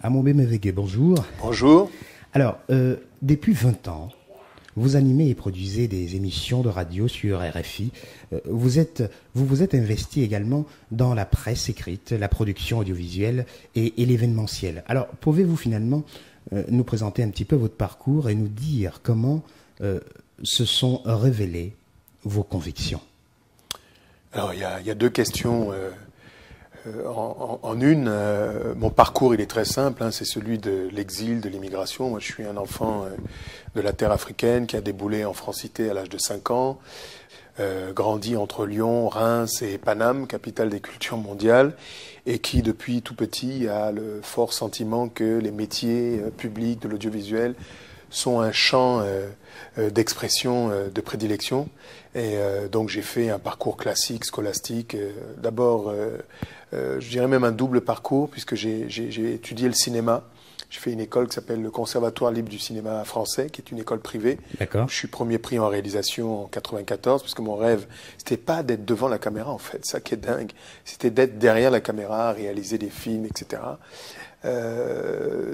Amobé Mevegue, bonjour. Bonjour. Alors, depuis 20 ans, vous animez et produisez des émissions de radio sur RFI. Vous vous êtes investi également dans la presse écrite, la production audiovisuelle et l'événementiel. Alors, pouvez-vous finalement nous présenter un petit peu votre parcours et nous dire comment se sont révélées vos convictions? Alors, il y a deux questions en une. Mon parcours, il est très simple, hein, c'est celui de l'exil, de l'immigration. Moi, je suis un enfant de la terre africaine qui a déboulé en Francité à l'âge de 5 ans, grandi entre Lyon, Reims et Paname, capitale des cultures mondiales, et qui, depuis tout petit, a le fort sentiment que les métiers publics de l'audiovisuel sont un champ d'expression de prédilection. Et donc j'ai fait un parcours classique, scolastique. D'abord, je dirais même un double parcours, puisque j'ai étudié le cinéma. J'ai fait une école qui s'appelle le Conservatoire libre du cinéma français, qui est une école privée. D'accord. Je suis premier prix en réalisation en 94, parce que mon rêve, c'était pas d'être devant la caméra, en fait. Ça qui est dingue. C'était d'être derrière la caméra, réaliser des films, etc.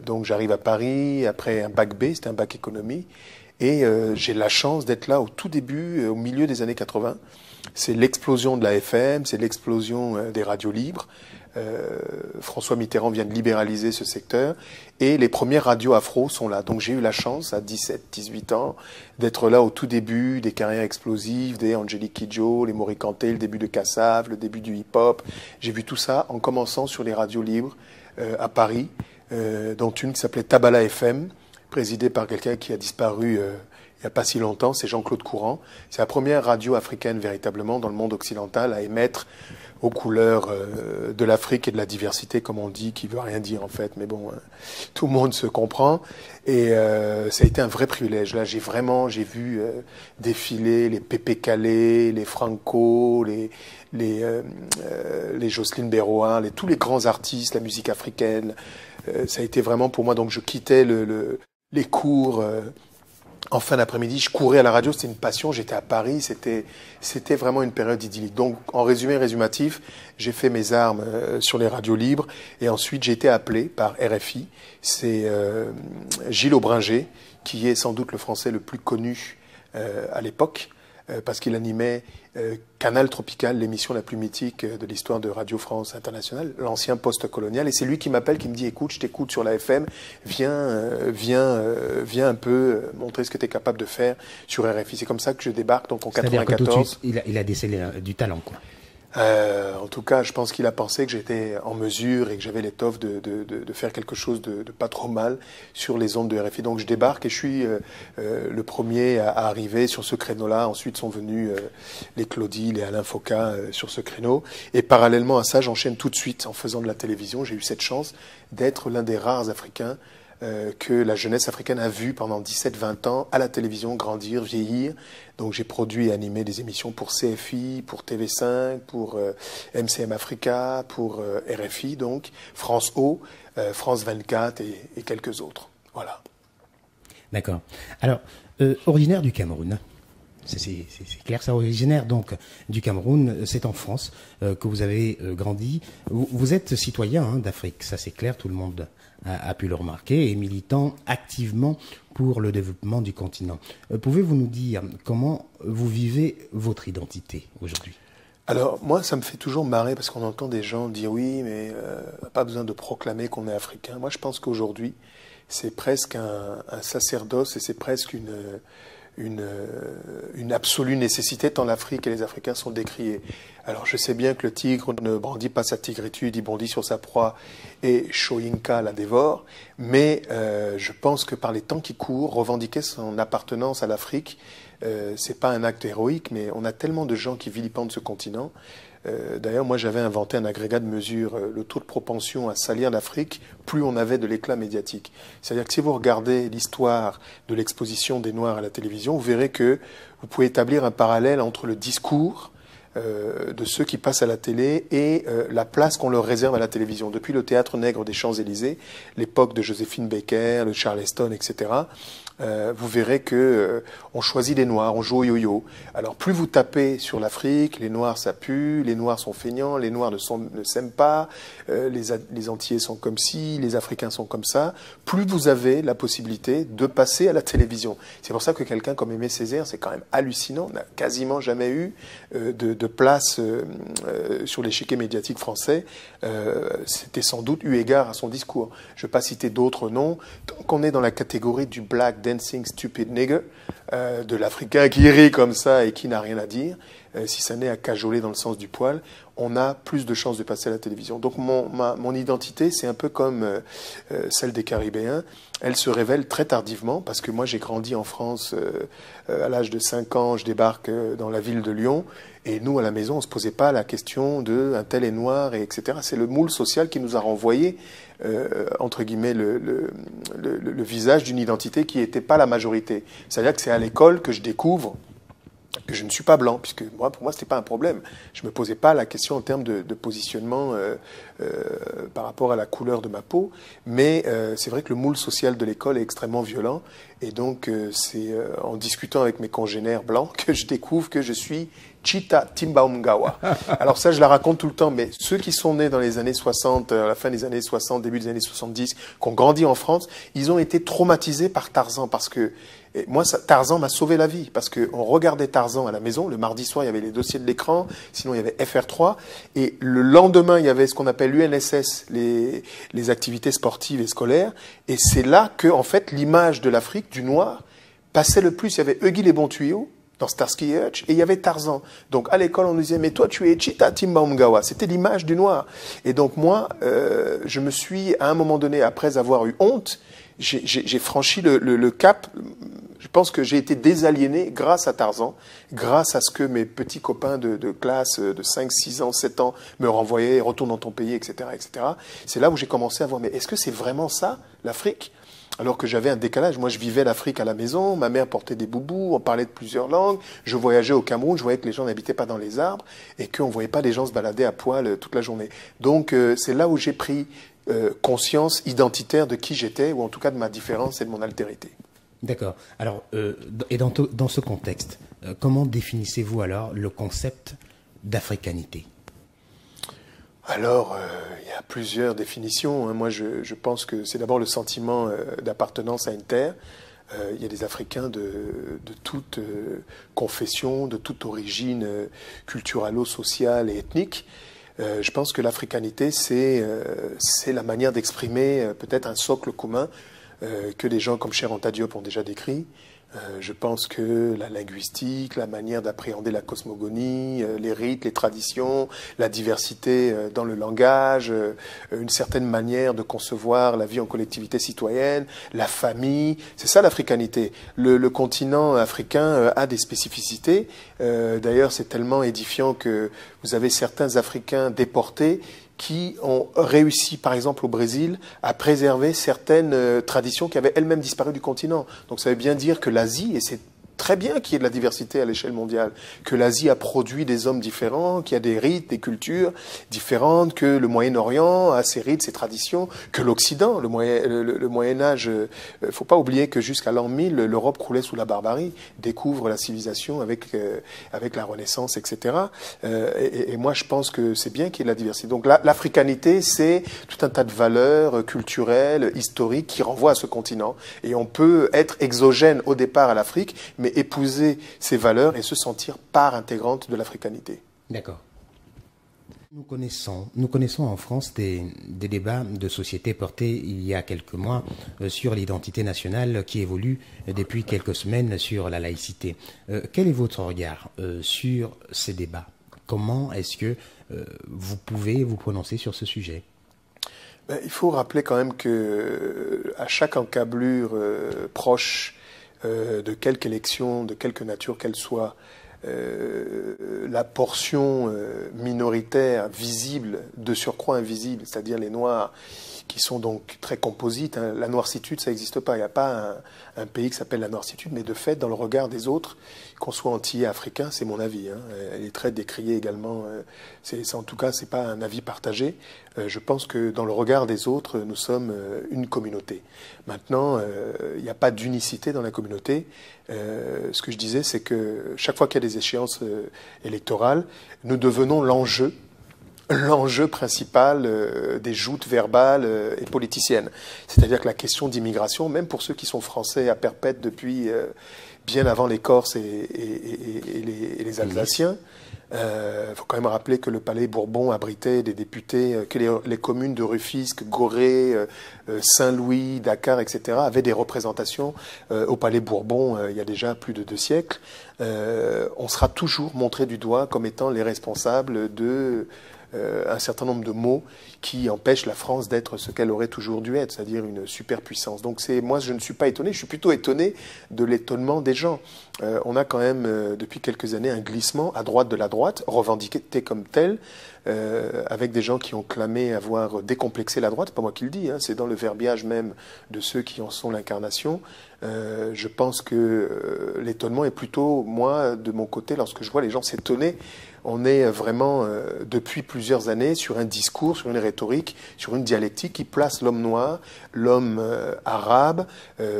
Donc j'arrive à Paris, après un bac B, c'était un bac économie. Et j'ai la chance d'être là au tout début, au milieu des années 80. C'est l'explosion de la FM, c'est l'explosion des radios libres. François Mitterrand vient de libéraliser ce secteur et les premières radios afro sont là. Donc j'ai eu la chance à 17, 18 ans d'être là au tout début des carrières explosives, des Angélique Kidjo, les Maury Kanté, le début de Kassav, le début du hip-hop. J'ai vu tout ça en commençant sur les radios libres à Paris, dont une qui s'appelait Tabala FM, présidée par quelqu'un qui a disparu il n'y a pas si longtemps, c'est Jean-Claude Courant. C'est la première radio africaine véritablement dans le monde occidental à émettre aux couleurs de l'Afrique et de la diversité, comme on dit, qui veut rien dire en fait, mais bon, tout le monde se comprend. Et ça a été un vrai privilège. Là, j'ai vu défiler les Pépé Calais, les Franco, les Jocelyne Berroa, tous les grands artistes, la musique africaine. Ça a été vraiment pour moi. Donc, je quittais les cours. En fin d'après-midi, je courais à la radio, c'était une passion, j'étais à Paris, c'était vraiment une période idyllique. Donc, en résumatif, j'ai fait mes armes sur les radios libres et ensuite j'ai été appelé par RFI. C'est Gilles Aubringer, qui est sans doute le Français le plus connu à l'époque, parce qu'il animait Canal Tropical, l'émission la plus mythique de l'histoire de Radio France Internationale, l'ancien poste colonial. Et c'est lui qui m'appelle, qui me dit, écoute, je t'écoute sur la FM, viens un peu montrer ce que tu es capable de faire sur RFI. C'est comme ça que je débarque, donc en 94. Tout de suite, il a décelé du talent, quoi. En tout cas, je pense qu'il a pensé que j'étais en mesure et que j'avais l'étoffe de faire quelque chose de pas trop mal sur les ondes de RFI. Donc je débarque et je suis le premier à arriver sur ce créneau-là. Ensuite sont venus les Claudie, les Alain Foka sur ce créneau. Et parallèlement à ça, j'enchaîne tout de suite en faisant de la télévision. J'ai eu cette chance d'être l'un des rares Africains que la jeunesse africaine a vu pendant 17-20 ans à la télévision grandir, vieillir. Donc j'ai produit et animé des émissions pour CFI, pour TV5, pour MCM Africa, pour RFI, donc France O, France 24 et quelques autres. Voilà. D'accord. Alors, originaire du Cameroun, c'est clair, ça, originaire donc du Cameroun, c'est en France que vous avez grandi. Vous êtes citoyen d'Afrique, ça c'est clair, tout le monde a pu le remarquer, et militant activement pour le développement du continent. Pouvez-vous nous dire comment vous vivez votre identité aujourd'hui? Alors, moi, ça me fait toujours marrer parce qu'on entend des gens dire oui, mais pas besoin de proclamer qu'on est africain. Moi, je pense qu'aujourd'hui, c'est presque un sacerdoce et c'est presque une absolue nécessité tant l'Afrique et les Africains sont décriés. Alors je sais bien que le tigre ne brandit pas sa tigritude, il bondit sur sa proie et Shoyinka la dévore, mais je pense que par les temps qui courent, revendiquer son appartenance à l'Afrique, c'est pas un acte héroïque, mais on a tellement de gens qui vilipendent ce continent. D'ailleurs, moi, j'avais inventé un agrégat de mesure, le taux de propension à salir l'Afrique, plus on avait de l'éclat médiatique. C'est-à-dire que si vous regardez l'histoire de l'exposition des Noirs à la télévision, vous verrez que vous pouvez établir un parallèle entre le discours de ceux qui passent à la télé et la place qu'on leur réserve à la télévision. Depuis le théâtre nègre des Champs-Élysées, l'époque de Joséphine Baker, le Charleston, etc., vous verrez que on choisit les Noirs, on joue au yo-yo. Alors plus vous tapez sur l'Afrique, les Noirs ça pue, les Noirs sont feignants, les Noirs ne s'aiment pas, les Antillais sont comme ci, les Africains sont comme ça, plus vous avez la possibilité de passer à la télévision. C'est pour ça que quelqu'un comme Aimé Césaire, c'est quand même hallucinant, n'a quasiment jamais eu de place sur l'échiquier médiatique français. C'était sans doute eu égard à son discours. Je ne vais pas citer d'autres noms. Tant qu'on est dans la catégorie du black dancing stupid nigger, de l'Africain qui rit comme ça et qui n'a rien à dire, si ça n'est à cajoler dans le sens du poil, on a plus de chances de passer à la télévision. Donc mon identité, c'est un peu comme celle des Caribéens. Elle se révèle très tardivement parce que moi j'ai grandi en France à l'âge de 5 ans, je débarque dans la ville de Lyon et nous à la maison on se posait pas la question de un tel est noir et etc. C'est le moule social qui nous a renvoyé entre guillemets le visage d'une identité qui n'était pas la majorité. C'est-à-dire que c'est à l'école que je découvre que je ne suis pas blanc, puisque moi, pour moi, ce n'était pas un problème. Je ne me posais pas la question en termes de positionnement par rapport à la couleur de ma peau, mais c'est vrai que le moule social de l'école est extrêmement violent, et donc c'est en discutant avec mes congénères blancs que je découvre que je suis Chita Timbaumgawa. Alors ça, je la raconte tout le temps, mais ceux qui sont nés dans les années 60, à la fin des années 60, début des années 70, qui ont grandi en France, ils ont été traumatisés par Tarzan, parce que moi, Tarzan m'a sauvé la vie, parce qu'on regardait Tarzan à la maison, le mardi soir, il y avait les dossiers de l'écran, sinon il y avait FR3, et le lendemain, il y avait ce qu'on appelle l'UNSS, les activités sportives et scolaires, et c'est là que, en fait, l'image de l'Afrique, du noir, passait le plus. Il y avait Huggy les bons tuyaux, dans Starsky et Hutch, et il y avait Tarzan. Donc à l'école, on nous disait, mais toi, tu es Chita Timbaumgawa. C'était l'image du noir. Et donc moi, je me suis, à un moment donné, après avoir eu honte, j'ai franchi le cap. Je pense que j'ai été désaliéné grâce à Tarzan, grâce à ce que mes petits copains de classe de 5, 6 ans, 7 ans me renvoyaient, retourne dans ton pays, etc., etc. C'est là où j'ai commencé à voir, mais est-ce que c'est vraiment ça, l'Afrique ? Alors que j'avais un décalage. Moi, je vivais l'Afrique à la maison, ma mère portait des boubous, on parlait de plusieurs langues, je voyageais au Cameroun, je voyais que les gens n'habitaient pas dans les arbres et qu'on ne voyait pas les gens se balader à poil toute la journée. Donc, c'est là où j'ai pris conscience identitaire de qui j'étais, ou en tout cas de ma différence et de mon altérité. D'accord. Alors, et dans ce contexte, comment définissez-vous alors le concept d'africanité ? Alors, il y a plusieurs définitions. Moi, je pense que c'est d'abord le sentiment d'appartenance à une terre. Il y a des Africains de toute confession, de toute origine culturalo-sociale et ethnique. Je pense que l'africanité, c'est la manière d'exprimer peut-être un socle commun que des gens comme Cheikh Anta Diop ont déjà décrit. Je pense que la linguistique, la manière d'appréhender la cosmogonie, les rites, les traditions, la diversité dans le langage, une certaine manière de concevoir la vie en collectivité citoyenne, la famille, c'est ça l'africanité. Le continent africain a des spécificités. D'ailleurs, c'est tellement édifiant que vous avez certains Africains déportés qui ont réussi, par exemple au Brésil, à préserver certaines traditions qui avaient elles-mêmes disparu du continent. Donc ça veut bien dire que l'Asie, et c'est très bien qu'il y ait de la diversité à l'échelle mondiale, que l'Asie a produit des hommes différents, qu'il y a des rites, des cultures différentes, que le Moyen-Orient a ses rites, ses traditions, que l'Occident, le Moyen-Âge, faut pas oublier que jusqu'à l'an 1000, l'Europe croulait sous la barbarie, découvre la civilisation avec la Renaissance, etc. Et moi, je pense que c'est bien qu'il y ait de la diversité. Donc l'africanité, c'est tout un tas de valeurs culturelles, historiques, qui renvoient à ce continent. Et on peut être exogène au départ à l'Afrique, mais épouser ces valeurs et se sentir part intégrante de l'africanité. D'accord. Nous connaissons en France des débats de société portés il y a quelques mois sur l'identité nationale qui évolue depuis quelques semaines sur la laïcité. Quel est votre regard sur ces débats ? Comment est-ce que vous pouvez vous prononcer sur ce sujet ? Il faut rappeler quand même que à chaque encablure proche de quelque élection, de quelque nature qu'elle soit, la portion minoritaire visible, de surcroît invisible, c'est-à-dire les Noirs, qui sont donc très composites. Hein. La noircitude, ça n'existe pas. Il n'y a pas un pays qui s'appelle la noircitude, mais de fait, dans le regard des autres, qu'on soit antillais, africain, c'est mon avis. Hein. Elle est très décriée également. En tout cas, c'est pas un avis partagé. Je pense que dans le regard des autres, nous sommes une communauté. Maintenant, il n'y a pas d'unicité dans la communauté. Ce que je disais, c'est que chaque fois qu'il y a des échéances électorales, nous devenons l'enjeu principal des joutes verbales et politiciennes. C'est-à-dire que la question d'immigration, même pour ceux qui sont français à perpète depuis bien avant les Corses et les Alsaciens, faut quand même rappeler que le Palais Bourbon abritait des députés, que les communes de Rufisque, Gorée, Saint-Louis, Dakar, etc. avaient des représentations au Palais Bourbon il y a déjà plus de 2 siècles. On sera toujours montré du doigt comme étant les responsables de un certain nombre de mots qui empêchent la France d'être ce qu'elle aurait toujours dû être, c'est-à-dire une superpuissance. Donc moi, je ne suis pas étonné, je suis plutôt étonné de l'étonnement des gens. On a quand même, depuis quelques années, un glissement à droite de la droite, revendiqué comme tel, avec des gens qui ont clamé avoir décomplexé la droite. C'est pas moi qui le dis, hein, c'est dans le verbiage même de ceux qui en sont l'incarnation. Je pense que l'étonnement est plutôt, moi, de mon côté, lorsque je vois les gens s'étonner. On est vraiment, depuis plusieurs années, sur un discours, sur une rhétorique, sur une dialectique qui place l'homme noir, l'homme arabe,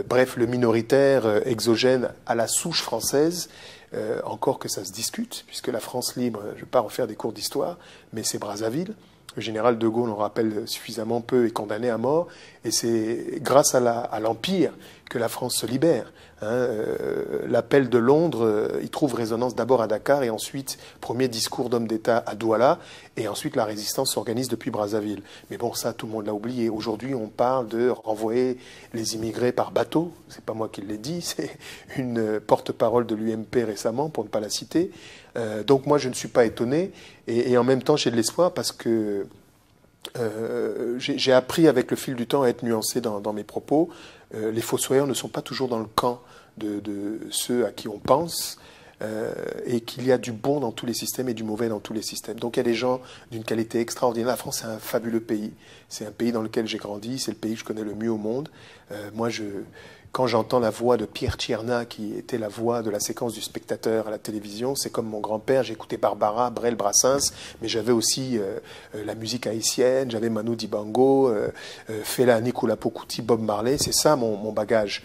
bref, le minoritaire exogène à la souche française, encore que ça se discute, puisque la France libre, je ne vais pas refaire des cours d'histoire, mais c'est Brazzaville. Le général de Gaulle en rappelle suffisamment peu et condamné à mort. Et c'est grâce à l'Empire que la France se libère. Hein. L'appel de Londres, il trouve résonance d'abord à Dakar et ensuite, premier discours d'homme d'État à Douala. Et ensuite, la résistance s'organise depuis Brazzaville. Mais bon, ça, tout le monde l'a oublié. Aujourd'hui, on parle de renvoyer les immigrés par bateau. C'est pas moi qui l'ai dit, c'est une porte-parole de l'UMP récemment, pour ne pas la citer. Donc moi, je ne suis pas étonné. Et en même temps, j'ai de l'espoir parce que j'ai appris avec le fil du temps à être nuancé dans mes propos. Les fossoyeurs ne sont pas toujours dans le camp de ceux à qui on pense. Et qu'il y a du bon dans tous les systèmes et du mauvais dans tous les systèmes. Donc il y a des gens d'une qualité extraordinaire. La France, c'est un fabuleux pays. C'est un pays dans lequel j'ai grandi. C'est le pays que je connais le mieux au monde. Quand j'entends la voix de Pierre Tcherna, qui était la voix de la séquence du Spectateur à la télévision, c'est comme mon grand-père. J'écoutais Barbara, Brel, Brassens, mais j'avais aussi la musique haïtienne, j'avais Manu Dibango, Fela Nicolas Pokuti, Bob Marley. C'est ça mon bagage.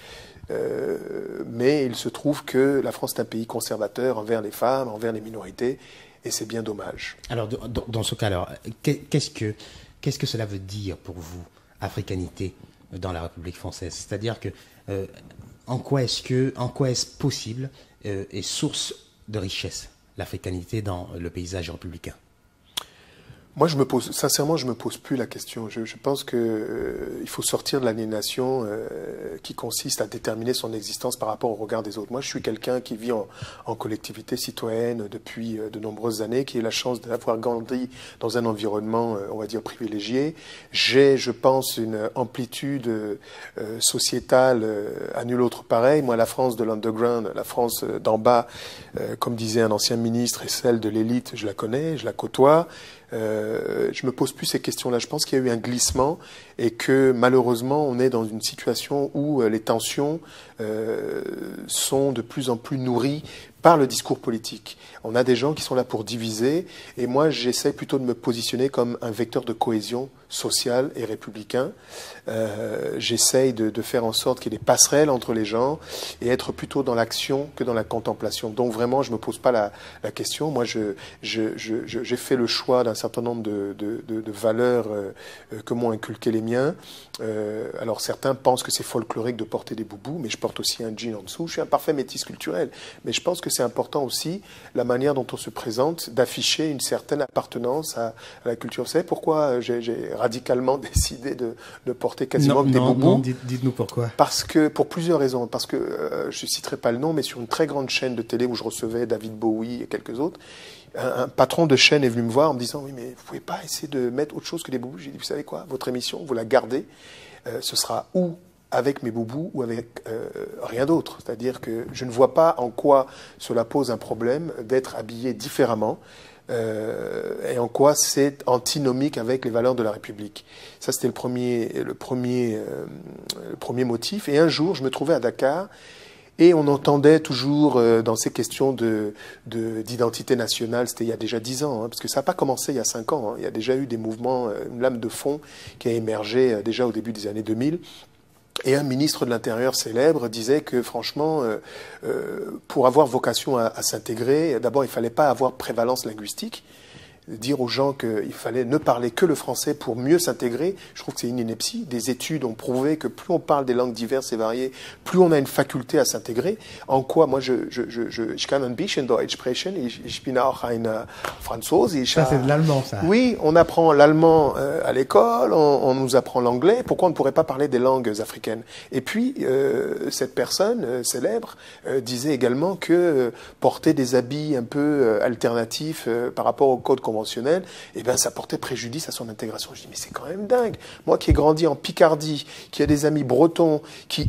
Mais il se trouve que la France est un pays conservateur envers les femmes, envers les minorités, et c'est bien dommage. Alors, dans ce cas, qu'est-ce que cela veut dire pour vous, africanité dans la République française? C'est-à-dire que en quoi est-ce possible et source de richesse l'africanité dans le paysage républicain? Moi, sincèrement, je me pose plus la question. Je pense que il faut sortir de l'aliénation qui consiste à déterminer son existence par rapport au regard des autres. Moi, je suis quelqu'un qui vit en collectivité citoyenne depuis de nombreuses années, qui a eu la chance d'avoir grandi dans un environnement, on va dire, privilégié. J'ai, je pense, une amplitude sociétale à nul autre pareil. Moi, la France de l'underground, la France d'en bas, comme disait un ancien ministre, et celle de l'élite, je la connais, je la côtoie. Je me pose plus ces questions-là. Je pense qu'il y a eu un glissement et que malheureusement on est dans une situation où les tensions sont de plus en plus nourries par le discours politique. On a des gens qui sont là pour diviser et moi j'essaie plutôt de me positionner comme un vecteur de cohésion sociale et républicain. J'essaye de faire en sorte qu'il y ait des passerelles entre les gens et être plutôt dans l'action que dans la contemplation. Donc vraiment, je me pose pas la question. Moi, j'ai fait le choix d'un certain nombre de valeurs que m'ont inculqué les miens. Alors certains pensent que c'est folklorique de porter des boubous, mais je porte aussi un jean en dessous. Je suis un parfait métis culturel, mais je pense que c'est important aussi la manière dont on se présente, d'afficher une certaine appartenance à la culture. Vous savez pourquoi j'ai radicalement décidé de porter quasiment des boubous? Non, dites-nous pourquoi. Parce que, pour plusieurs raisons. Parce que, je ne citerai pas le nom, mais sur une très grande chaîne de télé où je recevais David Bowie et quelques autres, un patron de chaîne est venu me voir en me disant « Oui, mais vous ne pouvez pas essayer de mettre autre chose que des boubous ?» J'ai dit « Vous savez quoi? Votre émission, vous la gardez. Ce sera ou avec mes boubous ou avec rien d'autre. C'est-à-dire que je ne vois pas en quoi cela pose un problème d'être habillé différemment et en quoi c'est antinomique avec les valeurs de la République. Ça, c'était le premier motif. Et un jour, je me trouvais à Dakar et on entendait toujours dans ces questions d'identité nationale, c'était il y a déjà 10 ans, hein, parce que ça n'a pas commencé il y a 5 ans. Hein, il y a déjà eu des mouvements, une lame de fond qui a émergé déjà au début des années 2000. Et un ministre de l'Intérieur célèbre disait que franchement, pour avoir vocation à s'intégrer, d'abord il ne fallait pas avoir prévalence linguistique, dire aux gens qu'il fallait ne parler que le français pour mieux s'intégrer, je trouve que c'est une ineptie. Des études ont prouvé que plus on parle des langues diverses et variées, plus on a une faculté à s'intégrer. En quoi, moi, ich kann ein bisschen Deutsch sprechen, ich bin auch ein Franzose. Ça, c'est de l'allemand, ça. Oui, on apprend l'allemand à l'école, on nous apprend l'anglais. Pourquoi on ne pourrait pas parler des langues africaines? Et puis, cette personne célèbre disait également que porter des habits un peu alternatifs par rapport au code conventionnel, eh ben, ça portait préjudice à son intégration. Je dis, mais c'est quand même dingue. Moi qui ai grandi en Picardie, qui ai des amis bretons, qui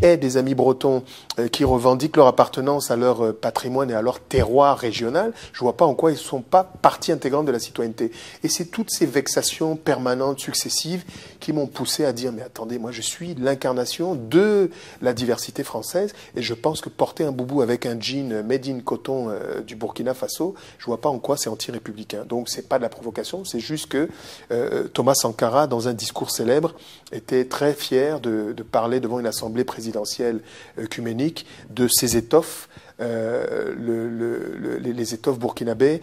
qui revendiquent leur appartenance à leur patrimoine et à leur terroir régional, je vois pas en quoi ils ne sont pas partie intégrante de la citoyenneté. Et c'est toutes ces vexations permanentes, successives, qui m'ont poussé à dire, mais attendez, moi je suis l'incarnation de la diversité française, et je pense que porter un boubou avec un jean made in coton du Burkina Faso, je vois pas en quoi c'est anti-républicain. Donc c'est pas de la provocation, c'est juste que Thomas Sankara, dans un discours célèbre, était très fier de parler devant une assemblée présidentielle œcuménique de ses étoffes, les étoffes burkinabés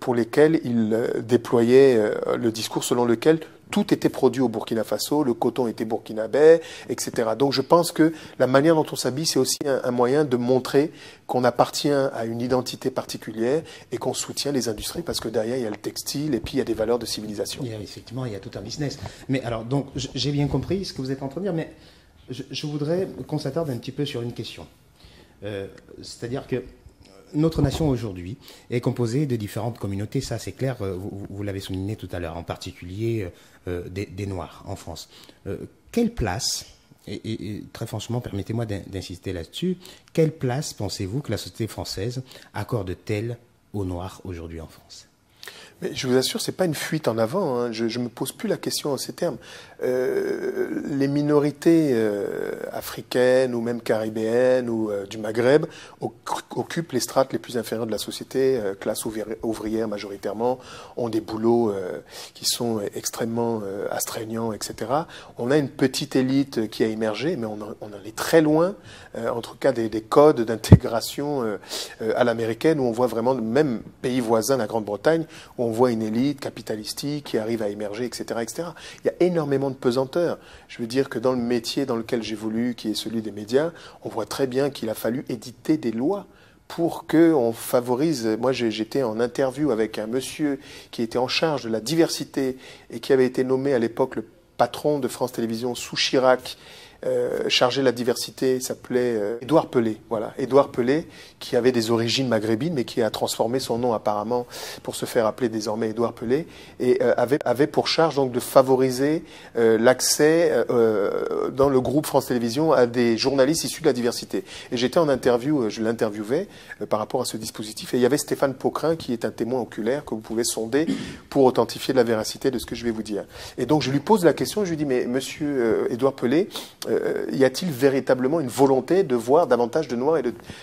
pour lesquelles il déployait le discours selon lequel tout était produit au Burkina Faso, le coton était burkinabé, etc. Donc je pense que la manière dont on s'habille, c'est aussi un moyen de montrer qu'on appartient à une identité particulière et qu'on soutient les industries, parce que derrière, il y a le textile et puis il y a des valeurs de civilisation. Effectivement, il y a tout un business. Mais alors, donc, j'ai bien compris ce que vous êtes en train de dire, mais je voudrais qu'on s'attarde un petit peu sur une question. C'est-à-dire que notre nation aujourd'hui est composée de différentes communautés, ça c'est clair, vous l'avez souligné tout à l'heure, en particulier des Noirs en France. Quelle place, et très franchement, permettez-moi d'insister là-dessus, quelle place pensez-vous que la société française accorde-t-elle aux Noirs aujourd'hui en France ? Mais je vous assure, c'est pas une fuite en avant. Hein. Je me pose plus la question en ces termes. Les minorités africaines ou même caribéennes ou du Maghreb occupent les strates les plus inférieures de la société, classe ouvrière majoritairement, ont des boulots qui sont extrêmement astreignants, etc. On a une petite élite qui a émergé, mais on en est très loin, en tout cas des codes d'intégration à l'américaine, où on voit vraiment, même pays voisins, la Grande-Bretagne, où on voit une élite capitalistique qui arrive à émerger, etc., etc. Il y a énormément de pesanteur. Je veux dire que dans le métier dans lequel j'évolue, qui est celui des médias, on voit très bien qu'il a fallu éditer des lois pour qu'on favorise. Moi, j'étais en interview avec un monsieur qui était en charge de la diversité et qui avait été nommé à l'époque le patron de France Télévisions sous Chirac, chargé de la diversité, s'appelait Édouard Pelé. Voilà, Édouard Pelé, qui avait des origines maghrébines, mais qui a transformé son nom apparemment pour se faire appeler désormais Édouard Pelé, et avait pour charge donc de favoriser l'accès dans le groupe France Télévisions à des journalistes issus de la diversité. Et j'étais en interview, je l'interviewais par rapport à ce dispositif, et il y avait Stéphane Poquelin, qui est un témoin oculaire que vous pouvez sonder pour authentifier la véracité de ce que je vais vous dire. Et donc je lui pose la question, je lui dis, mais monsieur Édouard Pelé, y a-t-il véritablement une volonté de voir davantage de Noirs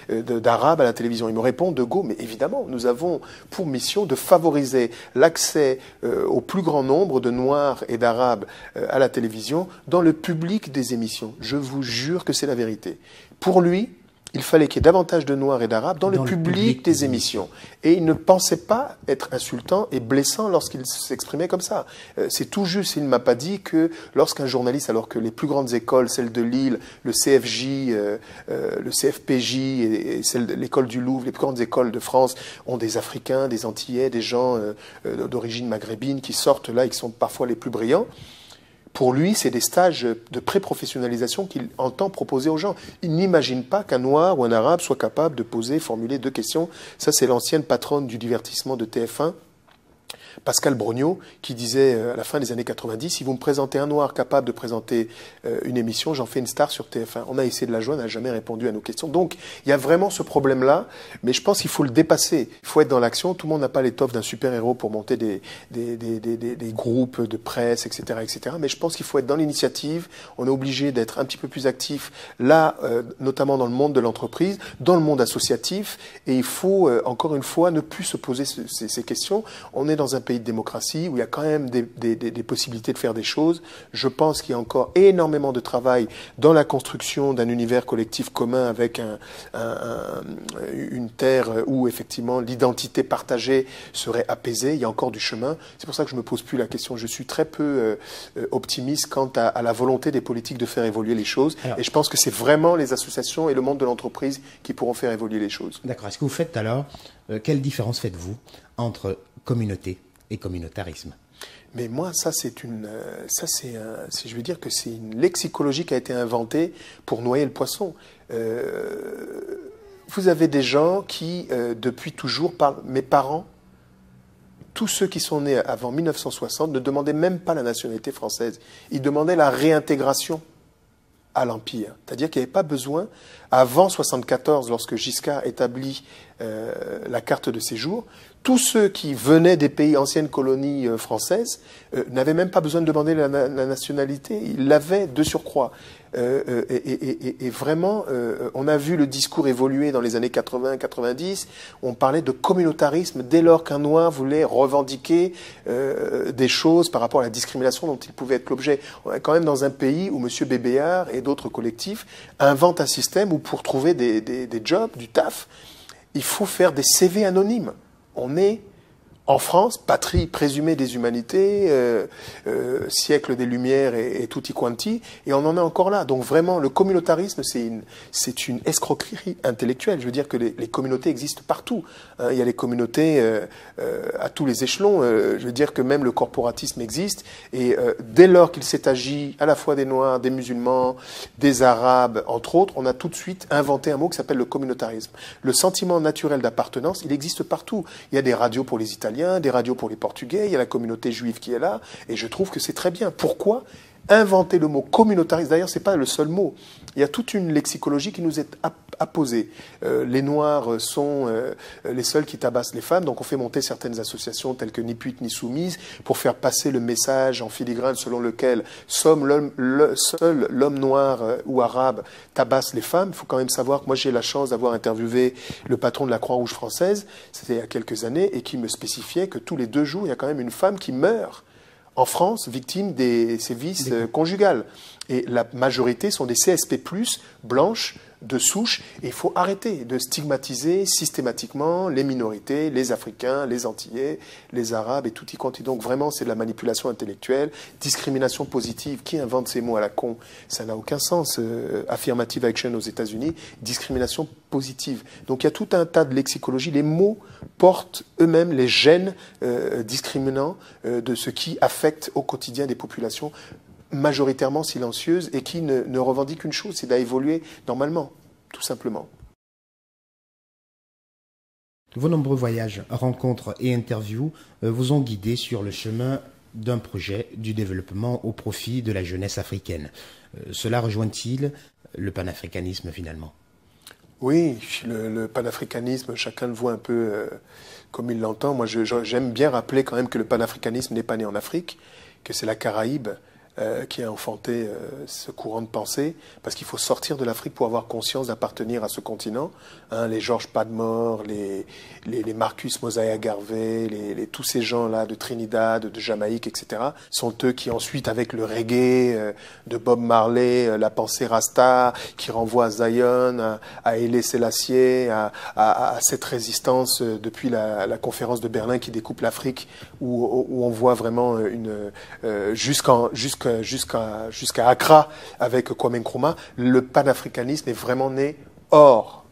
et d'Arabes à la télévision? Il me répond de go, mais évidemment, nous avons pour mission de favoriser l'accès au plus grand nombre de Noirs et d'Arabes à la télévision dans le public des émissions. Je vous jure que c'est la vérité. Pour lui, il fallait qu'il y ait davantage de Noirs et d'Arabes dans le public des émissions. Et il ne pensait pas être insultant et blessant lorsqu'il s'exprimait comme ça. C'est tout juste, il ne m'a pas dit que lorsqu'un journaliste, alors que les plus grandes écoles, celles de Lille, le CFJ, le CFPJ et celle de l'école du Louvre, les plus grandes écoles de France, ont des Africains, des Antillais, des gens d'origine maghrébine qui sortent là et qui sont parfois les plus brillants. Pour lui, c'est des stages de pré-professionnalisation qu'il entend proposer aux gens. Il n'imagine pas qu'un Noir ou un Arabe soit capable de formuler 2 questions. Ça, c'est l'ancienne patronne du divertissement de TF1, Pascal Brognaud, qui disait à la fin des années 90, si vous me présentez un noir capable de présenter une émission, j'en fais une star sur TF1. On a essayé de la joindre, elle n'a jamais répondu à nos questions. Donc, il y a vraiment ce problème-là, mais je pense qu'il faut le dépasser. Il faut être dans l'action. Tout le monde n'a pas l'étoffe d'un super-héros pour monter des groupes de presse, etc., etc. Mais je pense qu'il faut être dans l'initiative. On est obligé d'être un petit peu plus actif là, notamment dans le monde de l'entreprise, dans le monde associatif, et il faut, encore une fois, ne plus se poser ces questions. On est dans un pays de démocratie où il y a quand même des possibilités de faire des choses. Je pense qu'il y a encore énormément de travail dans la construction d'un univers collectif commun avec une terre où effectivement l'identité partagée serait apaisée. Il y a encore du chemin. C'est pour ça que je me pose plus la question. Je suis très peu optimiste quant à la volonté des politiques de faire évoluer les choses. Alors, et je pense que c'est vraiment les associations et le monde de l'entreprise qui pourront faire évoluer les choses. D'accord. Est-ce que vous faites alors, quelle différence faites-vous entre communauté et communautarisme? Mais moi, si je veux dire que c'est une lexicologie qui a été inventée pour noyer le poisson. Vous avez des gens qui, depuis toujours, parlent. Mes parents, tous ceux qui sont nés avant 1960, ne demandaient même pas la nationalité française. Ils demandaient la réintégration à l'Empire. C'est-à-dire qu'il n'y avait pas besoin, avant 1974, lorsque Giscard établit la carte de séjour, tous ceux qui venaient des pays anciennes colonies françaises n'avaient même pas besoin de demander la nationalité. Ils l'avaient de surcroît. Et vraiment, on a vu le discours évoluer dans les années 80-90. On parlait de communautarisme dès lors qu'un Noir voulait revendiquer des choses par rapport à la discrimination dont il pouvait être l'objet. On est quand même dans un pays où M. Bébéard et d'autres collectifs inventent un système où pour trouver des jobs, du taf, il faut faire des CV anonymes. On est en France, patrie présumée des humanités, siècle des Lumières et tutti quanti, et on en est encore là. Donc vraiment, le communautarisme, c'est une escroquerie intellectuelle. Je veux dire que les communautés existent partout. Hein, il y a les communautés à tous les échelons. Je veux dire que même le corporatisme existe. Et dès lors qu'il s'est agi à la fois des Noirs, des musulmans, des Arabes, entre autres, on a tout de suite inventé un mot qui s'appelle le communautarisme. Le sentiment naturel d'appartenance, il existe partout. Il y a des radios pour les Italiens, des radios pour les Portugais, il y a la communauté juive qui est là, et je trouve que c'est très bien. Pourquoi inventer le mot communautariste? D'ailleurs, ce n'est pas le seul mot. Il y a toute une lexicologie qui nous est apposée. Les Noirs sont les seuls qui tabassent les femmes, donc on fait monter certaines associations telles que Ni Pute Ni Soumise pour faire passer le message en filigrane selon lequel seul l'homme noir ou arabe tabasse les femmes. Il faut quand même savoir que moi j'ai la chance d'avoir interviewé le patron de la Croix-Rouge française, c'était il y a quelques années, et qui me spécifiait que tous les 2 jours, il y a quand même une femme qui meurt en France, victime des sévices conjugales. Et la majorité sont des CSP+, blanches, de souche, et il faut arrêter de stigmatiser systématiquement les minorités, les Africains, les Antillais, les Arabes et tout y compte. Donc vraiment, c'est de la manipulation intellectuelle, discrimination positive. Qui invente ces mots à la con? Ça n'a aucun sens. Affirmative action aux États-Unis, discrimination positive. Donc il y a tout un tas de lexicologie. Les mots portent eux-mêmes les gènes discriminants de ce qui affecte au quotidien des populations majoritairement silencieuses et qui ne revendiquent qu'une chose, c'est d'évoluer normalement, tout simplement. Vos nombreux voyages, rencontres et interviews vous ont guidé sur le chemin d'un projet du développement au profit de la jeunesse africaine. Cela rejoint-il le panafricanisme finalement? Oui, le panafricanisme, chacun le voit un peu comme il l'entend. Moi, j'aime bien rappeler quand même que le panafricanisme n'est pas né en Afrique, que c'est la Caraïbe qui a enfanté ce courant de pensée, parce qu'il faut sortir de l'Afrique pour avoir conscience d'appartenir à ce continent. Hein, les Georges Padmore, les Marcus Mosiah Garvey, tous ces gens-là de Trinidad, de Jamaïque, etc., sont eux qui ensuite, avec le reggae de Bob Marley, la pensée Rasta, qui renvoie à Zion, à Haïlé Sélassié, à cette résistance depuis la conférence de Berlin qui découpe l'Afrique, où on voit vraiment jusqu'à Accra avec Kwame Nkrumah, le panafricanisme est vraiment né hors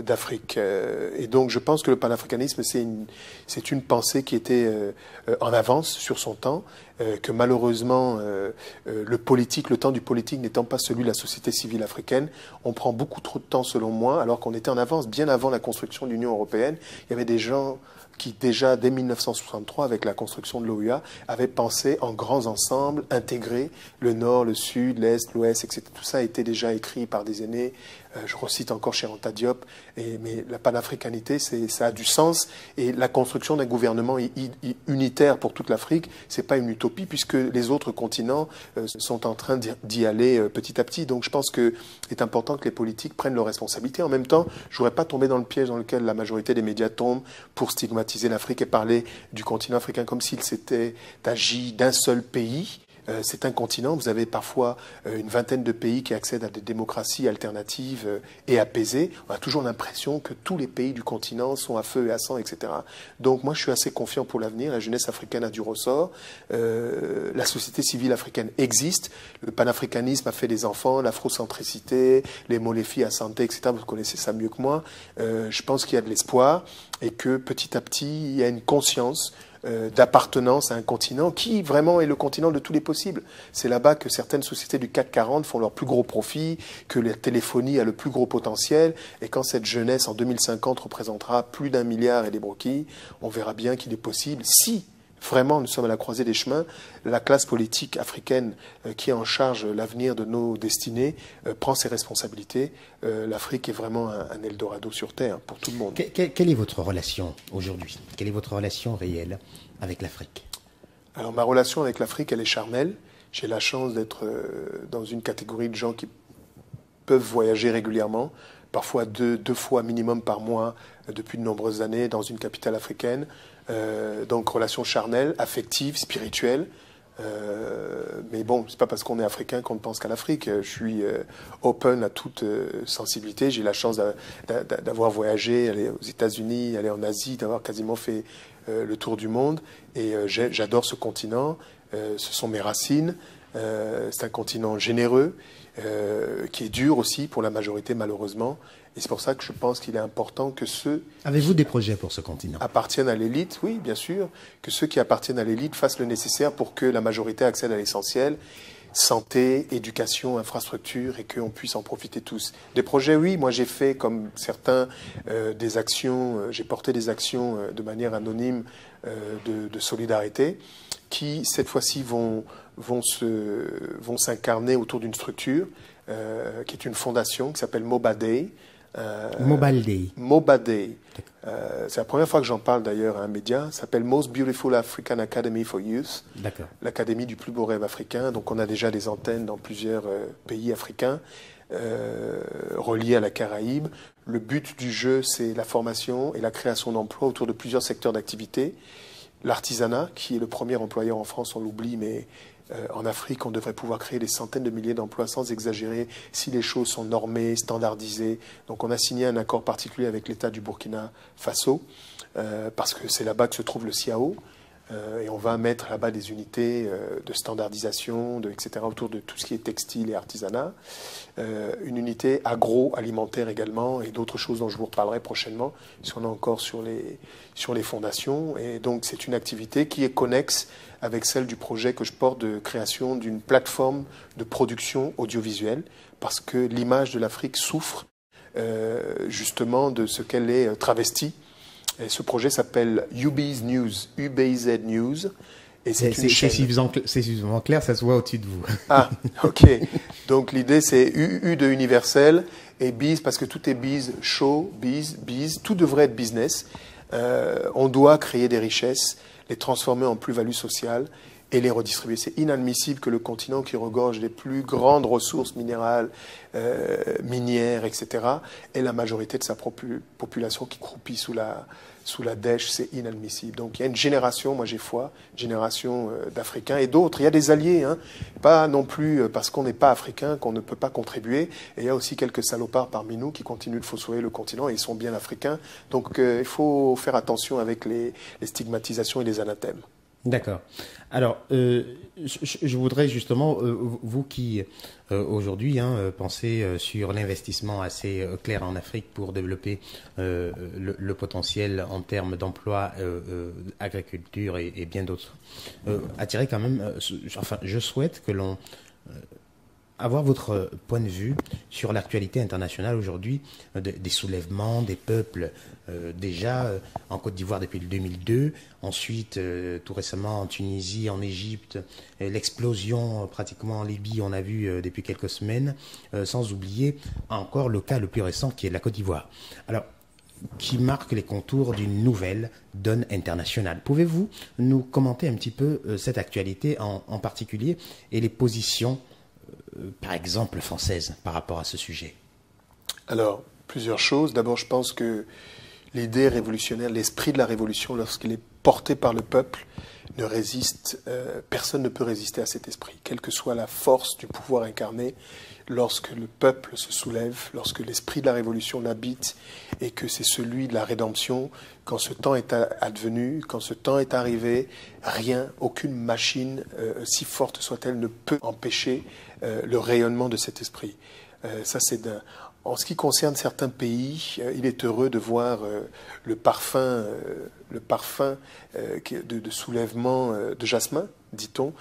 d'Afrique. Et donc je pense que le panafricanisme, c'est une pensée qui était en avance sur son temps, que malheureusement, le temps du politique n'étant pas celui de la société civile africaine, on prend beaucoup trop de temps selon moi, alors qu'on était en avance. Bien avant la construction de l'Union européenne, il y avait des gens qui déjà, dès 1963, avec la construction de l'OUA, avaient pensé en grands ensembles, intégrer le Nord, le Sud, l'Est, l'Ouest, etc. Tout ça a été déjà écrit par des aînés. Je recite encore chez Anta Diop. Mais la panafricanité, ça a du sens. Et la construction d'un gouvernement unitaire pour toute l'Afrique, c'est pas une utopie, puisque les autres continents sont en train d'y aller petit à petit. Donc je pense qu'il est important que les politiques prennent leurs responsabilités. En même temps, je voudrais pas tomber dans le piège dans lequel la majorité des médias tombent pour stigmatiser l'Afrique et parler du continent africain comme s'il s'était agi d'un seul pays. C'est un continent, vous avez parfois une vingtaine de pays qui accèdent à des démocraties alternatives et apaisées. On a toujours l'impression que tous les pays du continent sont à feu et à sang, etc. Donc moi je suis assez confiant pour l'avenir, la jeunesse africaine a du ressort, la société civile africaine existe, le panafricanisme a fait des enfants, l'afrocentricité, les mots, les filles, à santé, etc. Vous connaissez ça mieux que moi. Je pense qu'il y a de l'espoir et que petit à petit il y a une conscience d'appartenance à un continent qui vraiment est le continent de tous les possibles. C'est là-bas que certaines sociétés du CAC 40 font leur plus gros profit, que la téléphonie a le plus gros potentiel, et quand cette jeunesse en 2050 représentera plus d'1 milliard et des broquilles, on verra bien qu'il est possible, si vraiment nous sommes à la croisée des chemins, la classe politique africaine qui est en charge l'avenir de nos destinées prend ses responsabilités. L'Afrique est vraiment un Eldorado sur Terre pour tout le monde. Quelle est votre relation aujourd'hui? Quelle est votre relation réelle avec l'Afrique? Alors ma relation avec l'Afrique, elle est charnelle. J'ai la chance d'être dans une catégorie de gens qui peuvent voyager régulièrement, parfois deux fois minimum par mois depuis de nombreuses années dans une capitale africaine. Donc relation charnelle, affective, spirituelle. Mais bon, c'est pas parce qu'on est africain qu'on ne pense qu'à l'Afrique. Je suis open à toute sensibilité. J'ai la chance d'avoir voyagé, aller aux États-Unis, aller en Asie, d'avoir quasiment fait le tour du monde. Et j'adore ce continent. Ce sont mes racines. C'est un continent généreux, qui est dur aussi pour la majorité, malheureusement. Et c'est pour ça que je pense qu'il est important que ceux... Avez-vous des projets pour ce continent? Appartiennent à l'élite, oui, bien sûr. Que ceux qui appartiennent à l'élite fassent le nécessaire pour que la majorité accède à l'essentiel. Santé, éducation, infrastructure, et qu'on puisse en profiter tous. Des projets, oui. Moi, j'ai fait, comme certains, des actions. J'ai porté des actions de manière anonyme de solidarité qui, cette fois-ci, vont s'incarner autour d'une structure qui est une fondation qui s'appelle Mobaday. Mobaday. C'est la première fois que j'en parle d'ailleurs à un média. Ça s'appelle Most Beautiful African Academy for Youth. L'académie du plus beau rêve africain. Donc on a déjà des antennes dans plusieurs pays africains reliés à la Caraïbe. Le but du jeu, c'est la formation et la création d'emplois autour de plusieurs secteurs d'activité. L'artisanat, qui est le premier employeur en France, on l'oublie, mais en Afrique, on devrait pouvoir créer des centaines de milliers d'emplois sans exagérer si les choses sont normées, standardisées. Donc on a signé un accord particulier avec l'État du Burkina Faso, parce que c'est là-bas que se trouve le CIAO. Et on va mettre là-bas des unités de standardisation, etc., autour de tout ce qui est textile et artisanat. Une unité agroalimentaire également, et d'autres choses dont je vous reparlerai prochainement, si on est encore sur les fondations. Et donc c'est une activité qui est connexe avec celle du projet que je porte de création d'une plateforme de production audiovisuelle, parce que l'image de l'Afrique souffre justement de ce qu'elle est travestie. Et ce projet s'appelle UBZ News, UBZ News. Et c'est suffisamment clair, ça se voit au-dessus de vous. Ah, ok. Donc l'idée c'est U de universel et biz parce que tout est biz, show, biz, tout devrait être business. On doit créer des richesses, les transformer en plus-value sociale et les redistribuer. C'est inadmissible que le continent qui regorge des plus grandes ressources minérales, minières, etc., ait la majorité de sa population qui croupit sous la dèche. C'est inadmissible. Donc il y a une génération, moi j'ai foi, génération d'Africains et d'autres. Il y a des alliés, hein, pas non plus parce qu'on n'est pas africain qu'on ne peut pas contribuer. Et il y a aussi quelques salopards parmi nous qui continuent de fossoyer le continent et ils sont bien africains. Donc il faut faire attention avec les stigmatisations et les anathèmes. D'accord. Alors, je voudrais justement, vous qui aujourd'hui pensez sur l'investissement assez clair en Afrique pour développer le potentiel en termes d'emploi, agriculture et bien d'autres, attirer quand même, enfin, je souhaite que l'on avoir votre point de vue sur l'actualité internationale aujourd'hui, des soulèvements, des peuples, déjà en Côte d'Ivoire depuis le 2002, ensuite tout récemment en Tunisie, en Égypte, l'explosion pratiquement en Libye, on a vu depuis quelques semaines, sans oublier encore le cas le plus récent qui est la Côte d'Ivoire. Alors, qui marque les contours d'une nouvelle donne internationale. Pouvez-vous nous commenter un petit peu cette actualité en particulier et les positions par exemple française par rapport à ce sujet? Alors, plusieurs choses. D'abord, je pense que l'idée révolutionnaire, l'esprit de la révolution, lorsqu'il est porté par le peuple, ne résiste, personne ne peut résister à cet esprit. Quelle que soit la force du pouvoir incarné, lorsque le peuple se soulève, lorsque l'esprit de la révolution l'habite et que c'est celui de la rédemption, quand ce temps est advenu, quand ce temps est arrivé, rien, aucune machine, si forte soit-elle, ne peut empêcher le rayonnement de cet esprit. Ça, c'est en ce qui concerne certains pays, il est heureux de voir le parfum de soulèvement de jasmin, dit-on,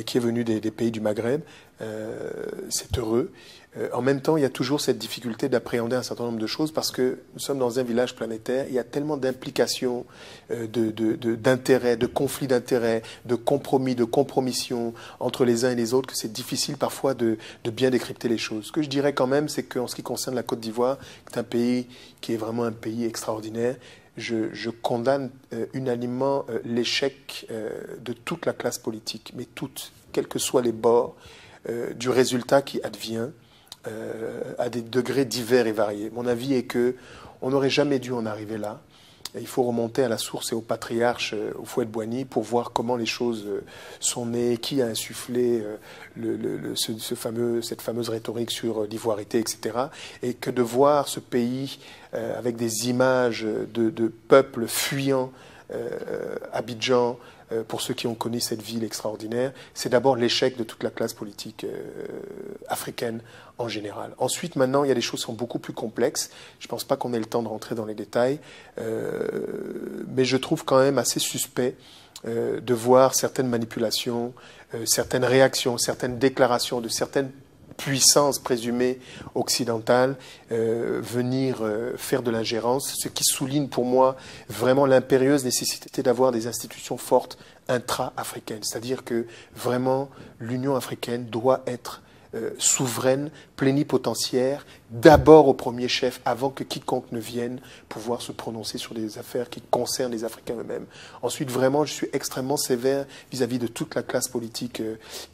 qui est venu des pays du Maghreb. C'est heureux. En même temps, il y a toujours cette difficulté d'appréhender un certain nombre de choses parce que nous sommes dans un village planétaire. Il y a tellement d'implications, d'intérêts, de conflits d'intérêts, de compromis, de compromissions entre les uns et les autres que c'est difficile parfois de bien décrypter les choses. Ce que je dirais quand même, c'est qu'en ce qui concerne la Côte d'Ivoire, qui est un pays qui est vraiment un pays extraordinaire, je condamne unanimement l'échec de toute la classe politique, mais toute, quels que soient les bords, du résultat qui advient à des degrés divers et variés. Mon avis est que on n'aurait jamais dû en arriver là. Il faut remonter à la source et au patriarche, au Houphouët-Boigny, pour voir comment les choses sont nées, qui a insufflé cette fameuse rhétorique sur l'ivoirité, etc. Et que de voir ce pays avec des images de peuples fuyant Abidjan, pour ceux qui ont connu cette ville extraordinaire, c'est d'abord l'échec de toute la classe politique africaine en général. Ensuite, maintenant, il y a des choses qui sont beaucoup plus complexes. Je ne pense pas qu'on ait le temps de rentrer dans les détails, mais je trouve quand même assez suspect de voir certaines manipulations, certaines réactions, certaines déclarations de certaines puissance présumée occidentale venir faire de l'ingérence, ce qui souligne pour moi vraiment l'impérieuse nécessité d'avoir des institutions fortes intra-africaines. C'est-à-dire que vraiment l'Union africaine doit être souveraine, plénipotentiaire, d'abord au premier chef, avant que quiconque ne vienne pouvoir se prononcer sur des affaires qui concernent les Africains eux-mêmes. Ensuite, vraiment, je suis extrêmement sévère vis-à-vis de toute la classe politique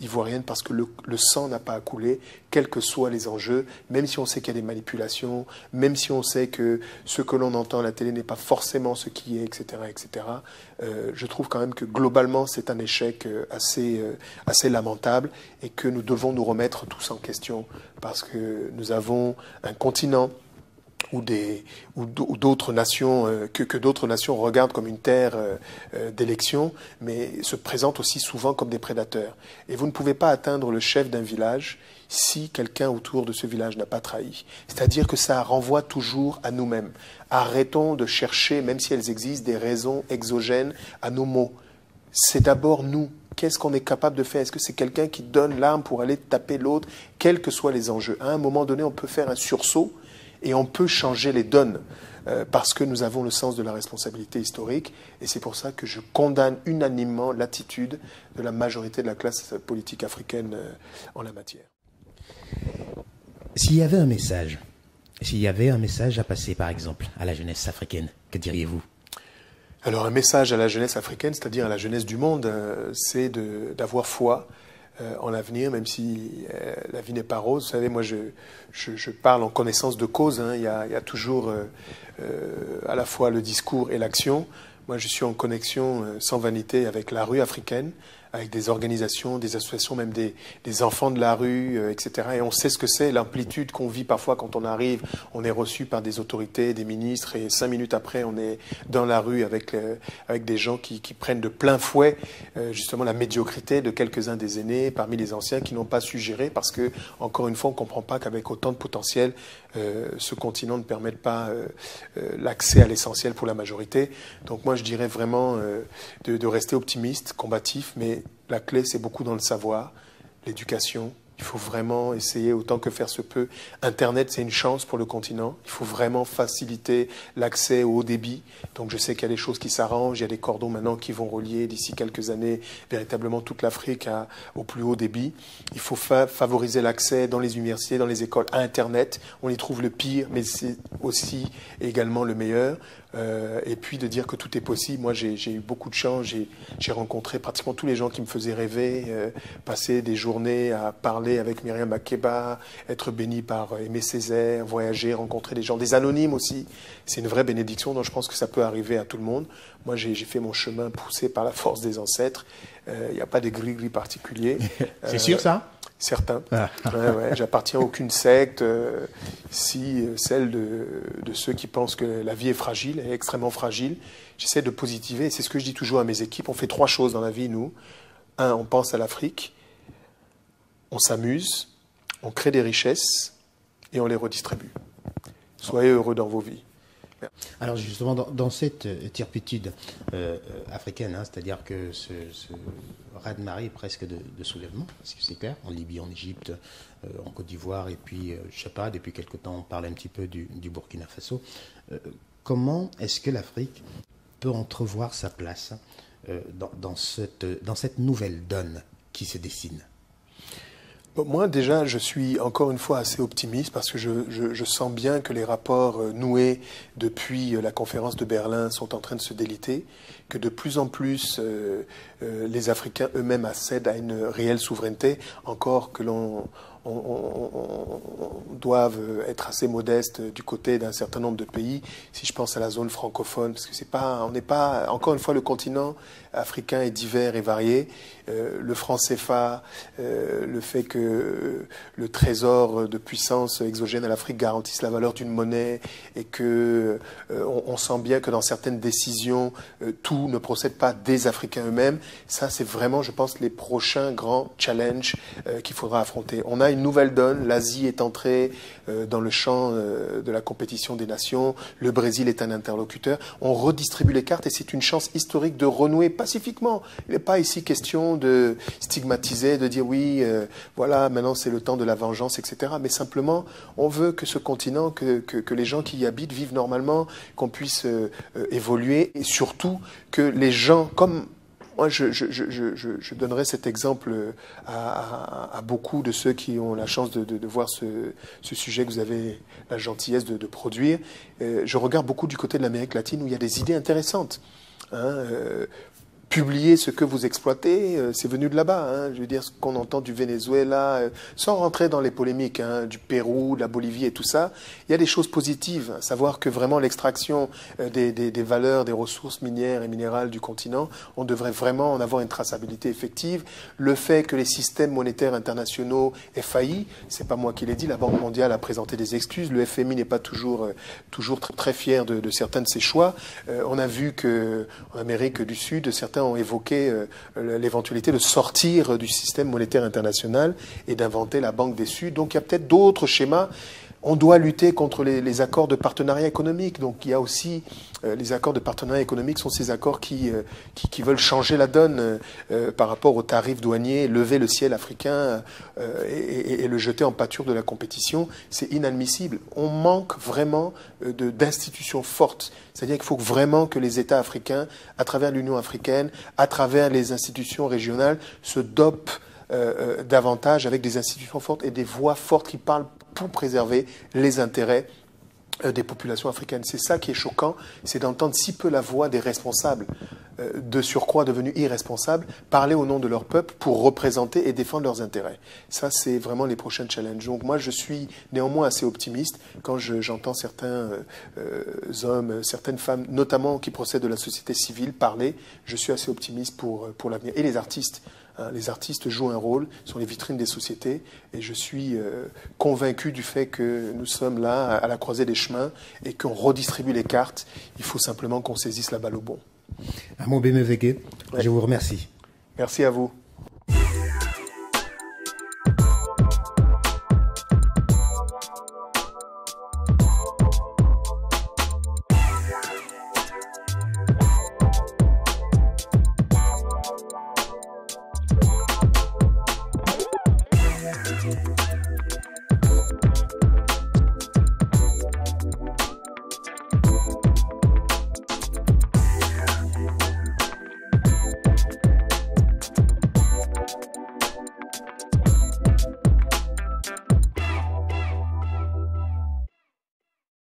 ivoirienne parce que le sang n'a pas à couler, quels que soient les enjeux, même si on sait qu'il y a des manipulations, même si on sait que ce que l'on entend à la télé n'est pas forcément ce qui est, etc., etc. Je trouve quand même que globalement, c'est un échec assez lamentable et que nous devons nous remettre tous en question parce que nous avons un continent ou d'autres nations que d'autres nations regardent comme une terre d'élection, mais se présentent aussi souvent comme des prédateurs. Et vous ne pouvez pas atteindre le chef d'un village si quelqu'un autour de ce village n'a pas trahi. C'est-à-dire que ça renvoie toujours à nous-mêmes. Arrêtons de chercher, même si elles existent, des raisons exogènes à nos maux. C'est d'abord nous. Qu'est-ce qu'on est capable de faire? Est-ce que c'est quelqu'un qui donne l'arme pour aller taper l'autre, quels que soient les enjeux? À un moment donné, on peut faire un sursaut et on peut changer les donnes parce que nous avons le sens de la responsabilité historique. Et c'est pour ça que je condamne unanimement l'attitude de la majorité de la classe politique africaine en la matière. S'il y avait un message à passer, par exemple, à la jeunesse africaine, que diriez-vous? Alors un message à la jeunesse africaine, c'est-à-dire à la jeunesse du monde, c'est d'avoir foi en l'avenir, même si la vie n'est pas rose. Vous savez, moi je parle en connaissance de cause, hein. Il y a toujours à la fois le discours et l'action. Moi je suis en connexion sans vanité avec la rue africaine, avec des organisations, des associations, même des enfants de la rue, etc. Et on sait ce que c'est, l'amplitude qu'on vit parfois quand on arrive. On est reçu par des autorités, des ministres, et 5 minutes après, on est dans la rue avec des gens qui prennent de plein fouet justement la médiocrité de quelques-uns des aînés parmi les anciens qui n'ont pas su gérer parce que, encore une fois, on ne comprend pas qu'avec autant de potentiel, ce continent ne permette pas l'accès à l'essentiel pour la majorité. Donc moi, je dirais vraiment de rester optimiste, combatif, mais la clé, c'est beaucoup dans le savoir, l'éducation. Il faut vraiment essayer autant que faire se peut. Internet, c'est une chance pour le continent. Il faut vraiment faciliter l'accès au haut débit. Donc je sais qu'il y a des choses qui s'arrangent. Il y a des cordons maintenant qui vont relier d'ici quelques années véritablement toute l'Afrique au plus haut débit. Il faut favoriser l'accès dans les universités, dans les écoles à Internet. On y trouve le pire, mais c'est aussi également le meilleur. Et puis de dire que tout est possible. Moi, j'ai eu beaucoup de chance. J'ai rencontré pratiquement tous les gens qui me faisaient rêver, passer des journées à parler avec Myriam Makeba, être béni par Aimé Césaire, voyager, rencontrer des gens, des anonymes aussi. C'est une vraie bénédiction, donc je pense que ça peut arriver à tout le monde. Moi, j'ai fait mon chemin poussé par la force des ancêtres. Il n'y a pas de gris-gris particulier. C'est sûr, ça? Certains. Ouais. J'appartiens à aucune secte, si celle de ceux qui pensent que la vie est fragile, elle est extrêmement fragile. J'essaie de positiver, et c'est ce que je dis toujours à mes équipes. On fait 3 choses dans la vie, nous. 1, on pense à l'Afrique, on s'amuse, on crée des richesses et on les redistribue. Soyez heureux dans vos vies. Alors justement, dans cette turpitude africaine, c'est-à-dire que ce raz-de-marée presque de soulèvement, parce que c'est clair, en Libye, en Égypte, en Côte d'Ivoire, et puis, je sais pas, depuis quelque temps, on parle un petit peu du Burkina Faso. Comment est-ce que l'Afrique peut entrevoir sa place dans cette nouvelle donne qui se dessine? Moi, déjà, je suis encore une fois assez optimiste parce que je sens bien que les rapports noués depuis la conférence de Berlin sont en train de se déliter, que de plus en plus les Africains eux-mêmes accèdent à une réelle souveraineté, encore que l'on doive être assez modeste du côté d'un certain nombre de pays. Si je pense à la zone francophone, parce que on n'est pas, encore une fois, le continent africain est divers et varié. Le franc CFA, le fait que le trésor de puissance exogène à l'Afrique garantisse la valeur d'une monnaie et que on sent bien que dans certaines décisions, tout ne procède pas des Africains eux-mêmes. Ça, c'est vraiment, je pense, les prochains grands challenges qu'il faudra affronter. On a une nouvelle donne. L'Asie est entrée dans le champ de la compétition des nations. Le Brésil est un interlocuteur. On redistribue les cartes et c'est une chance historique de renouer pacifiquement. Il n'est pas ici question de stigmatiser, de dire oui, voilà, maintenant c'est le temps de la vengeance, etc. Mais simplement, on veut que ce continent, que les gens qui y habitent vivent normalement, qu'on puisse évoluer et surtout que les gens, comme moi, je donnerais cet exemple à beaucoup de ceux qui ont la chance de voir ce sujet que vous avez la gentillesse de produire. Je regarde beaucoup du côté de l'Amérique latine où il y a des idées intéressantes. Publier ce que vous exploitez, c'est venu de là-bas. Je veux dire, ce qu'on entend du Venezuela, sans rentrer dans les polémiques, du Pérou, de la Bolivie et tout ça, il y a des choses positives. À savoir que vraiment l'extraction des valeurs, des ressources minières et minérales du continent, on devrait vraiment en avoir une traçabilité effective. Le fait que les systèmes monétaires internationaux aient failli, c'est pas moi qui l'ai dit, la Banque mondiale a présenté des excuses. Le FMI n'est pas toujours très fier de certains de ses choix. On a vu que en Amérique du Sud, certains ont évoqué l'éventualité de sortir du système monétaire international et d'inventer la Banque des Suds. Donc il y a peut-être d'autres schémas. On doit lutter contre les accords de partenariat économique. Donc il y a aussi les accords de partenariat économique sont ces accords qui veulent changer la donne par rapport aux tarifs douaniers, lever le ciel africain et le jeter en pâture de la compétition. C'est inadmissible. On manque vraiment d'institutions fortes. C'est-à-dire qu'il faut vraiment que les États africains, à travers l'Union africaine, à travers les institutions régionales, se dopent davantage avec des institutions fortes et des voix fortes qui parlent pour préserver les intérêts des populations africaines. C'est ça qui est choquant, c'est d'entendre si peu la voix des responsables, de surcroît devenus irresponsables, parler au nom de leur peuple pour représenter et défendre leurs intérêts. Ça, c'est vraiment les prochains challenges. Donc moi, je suis néanmoins assez optimiste quand j'entends certains hommes, certaines femmes, notamment qui procèdent de la société civile, parler. Je suis assez optimiste pour l'avenir. Et les artistes. Les artistes jouent un rôle, sont les vitrines des sociétés, et je suis convaincu du fait que nous sommes là à la croisée des chemins et qu'on redistribue les cartes. Il faut simplement qu'on saisisse la balle au bon. Amo Bemevege, Ouais. je vous remercie. Merci à vous.